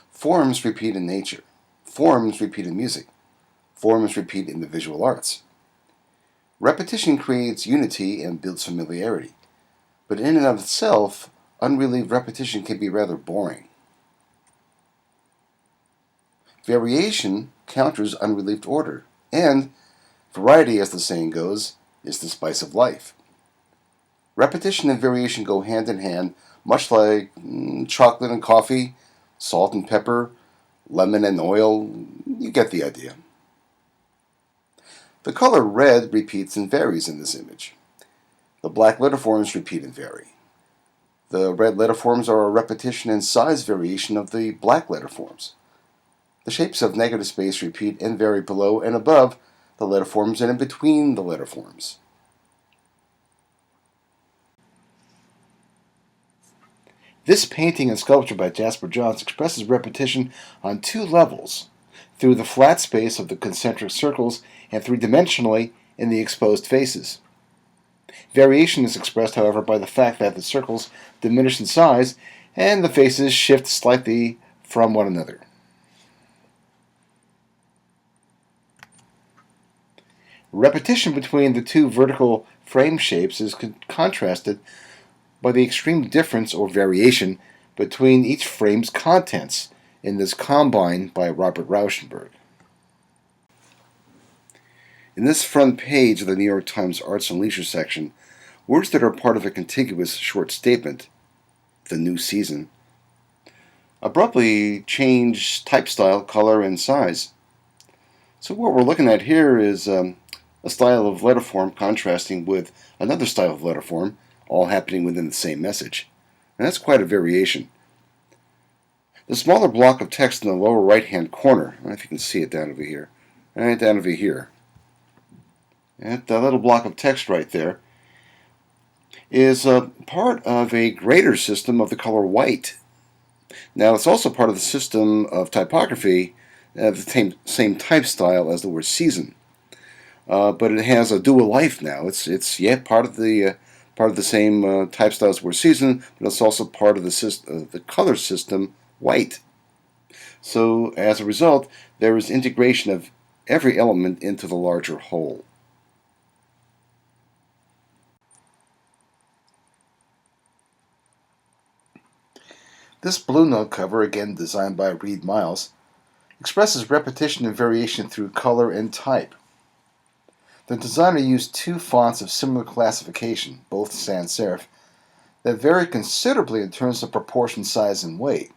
Forms repeat in nature. Forms repeat in music. Forms repeat in the visual arts. Repetition creates unity and builds familiarity. But in and of itself, unrelieved repetition can be rather boring. Variation counters unrelieved order, and variety, as the saying goes, is the spice of life. Repetition and variation go hand in hand, much like chocolate and coffee, salt and pepper, lemon and oil. You get the idea. The color red repeats and varies in this image. The black letterforms repeat and vary. The red letterforms are a repetition and size variation of the black letterforms. The shapes of negative space repeat and vary below and above the letterforms and in between the letterforms. This painting and sculpture by Jasper Johns expresses repetition on two levels, through the flat space of the concentric circles and three-dimensionally in the exposed faces. Variation is expressed, however, by the fact that the circles diminish in size and the faces shift slightly from one another. Repetition between the two vertical frame shapes is contrasted by the extreme difference or variation between each frame's contents in this combine by Robert Rauschenberg. In this front page of the New York Times Arts and Leisure section, words that are part of a contiguous short statement, the new season, abruptly change type style, color, and size. So what we're looking at here is a style of letterform contrasting with another style of letterform, all happening within the same message. And that's quite a variation. The smaller block of text in the lower right-hand corner, I don't know if you can see it down over here, right down over here, that little block of text right there, is part of a greater system of the color white. Now, it's also part of the system of typography, the same type style as the word season. But it has a dual life now. It's yet part of the same type style as the word season, but it's also part of the color system white. So as a result, there is integration of every element into the larger whole. This Blue Note cover, again designed by Reed Miles, expresses repetition and variation through color and type. The designer used two fonts of similar classification, both sans serif, that vary considerably in terms of proportion, size, and weight.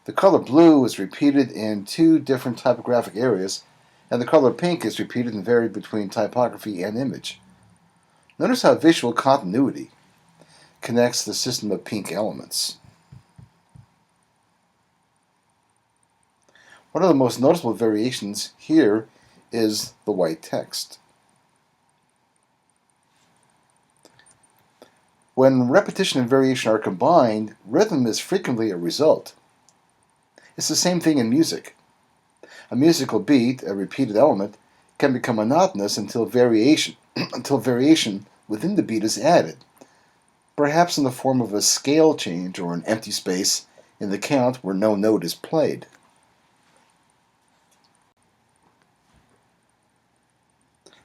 The color blue is repeated in two different typographic areas, and the color pink is repeated and varied between typography and image. Notice how visual continuity connects the system of pink elements. One of the most noticeable variations here is the white text. When repetition and variation are combined, rhythm is frequently a result. It's the same thing in music. A musical beat, a repeated element, can become monotonous until variation within the beat is added, perhaps in the form of a scale change or an empty space in the count where no note is played.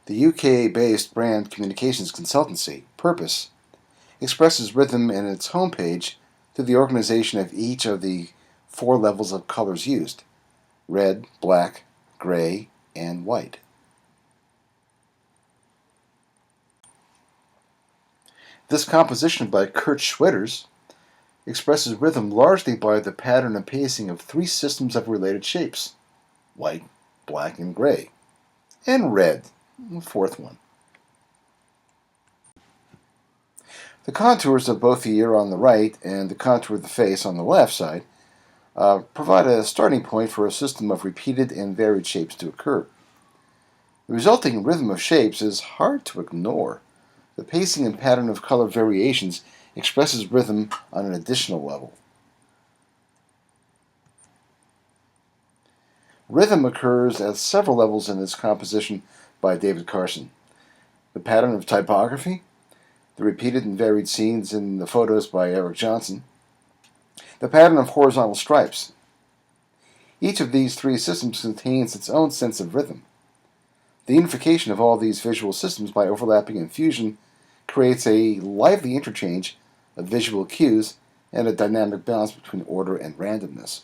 The UK-based brand communications consultancy, Purpose, expresses rhythm in its homepage through the organization of each of the four levels of colors used: red, black, gray, and white. This composition by Kurt Schwitters expresses rhythm largely by the pattern and pacing of three systems of related shapes: white, black, and gray, and red, the fourth one. The contours of both the ear on the right and the contour of the face on the left side provide a starting point for a system of repeated and varied shapes to occur. The resulting rhythm of shapes is hard to ignore. The pacing and pattern of color variations expresses rhythm on an additional level. Rhythm occurs at several levels in this composition by David Carson. The pattern of typography, the repeated and varied scenes in the photos by Eric Johnson, the pattern of horizontal stripes, Each of these three systems contains its own sense of rhythm. The unification of all these visual systems by overlapping and fusion creates a lively interchange of visual cues and a dynamic balance between order and randomness.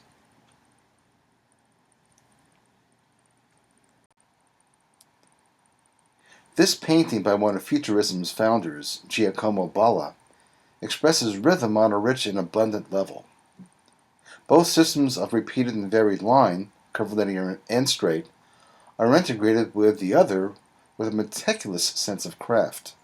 This painting by one of Futurism's founders, Giacomo Balla, expresses rhythm on a rich and abundant level. Both systems of repeated and varied line, curvilinear and straight, are integrated with the other with a meticulous sense of craft.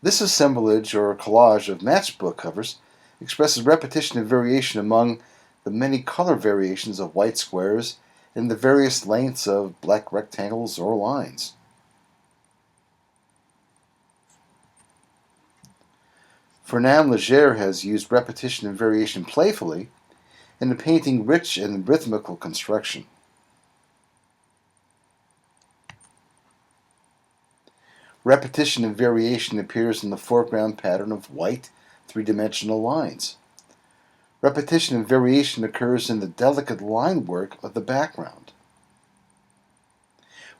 This assemblage or collage of matchbook covers expresses repetition and variation among the many color variations of white squares and the various lengths of black rectangles or lines. Fernand Léger has used repetition and variation playfully in the painting rich and rhythmical construction. Repetition and variation appears in the foreground pattern of white, three-dimensional lines. Repetition and variation occurs in the delicate line work of the background.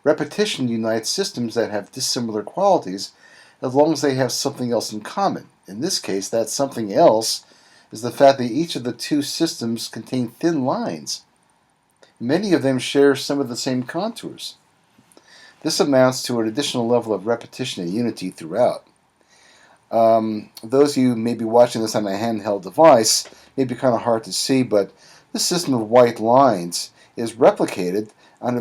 Repetition unites systems that have dissimilar qualities as long as they have something else in common. In this case, that something else is the fact that each of the two systems contain thin lines. Many of them share some of the same contours. This amounts to an additional level of repetition and unity throughout. Those of you who may be watching this on a handheld device may be kind of hard to see, but this system of white lines is replicated on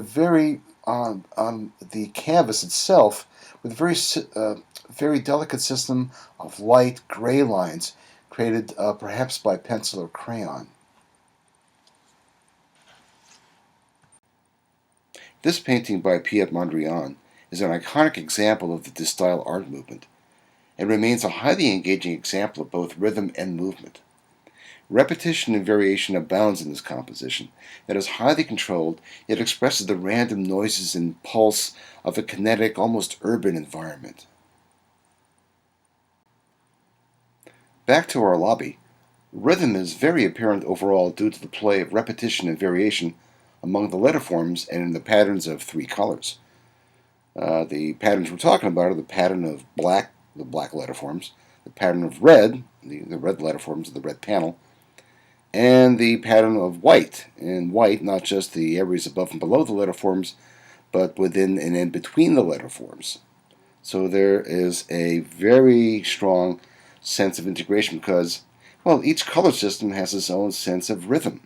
on the canvas itself with a very delicate system of light gray lines created perhaps by pencil or crayon. This painting by Piet Mondrian is an iconic example of the De Stijl art movement and remains a highly engaging example of both rhythm and movement. Repetition and variation abounds in this composition that is highly controlled, yet expresses the random noises and pulse of a kinetic, almost urban environment. Back to our lobby, rhythm is very apparent overall due to the play of repetition and variation among the letter forms and in the patterns of three colors. The patterns we're talking about are the pattern of black, the black letter forms, the pattern of red, the red letter forms of the red panel, and the pattern of white. In white, not just the areas above and below the letter forms, but within and in between the letter forms. So there is a very strong sense of integration because, well, each color system has its own sense of rhythm.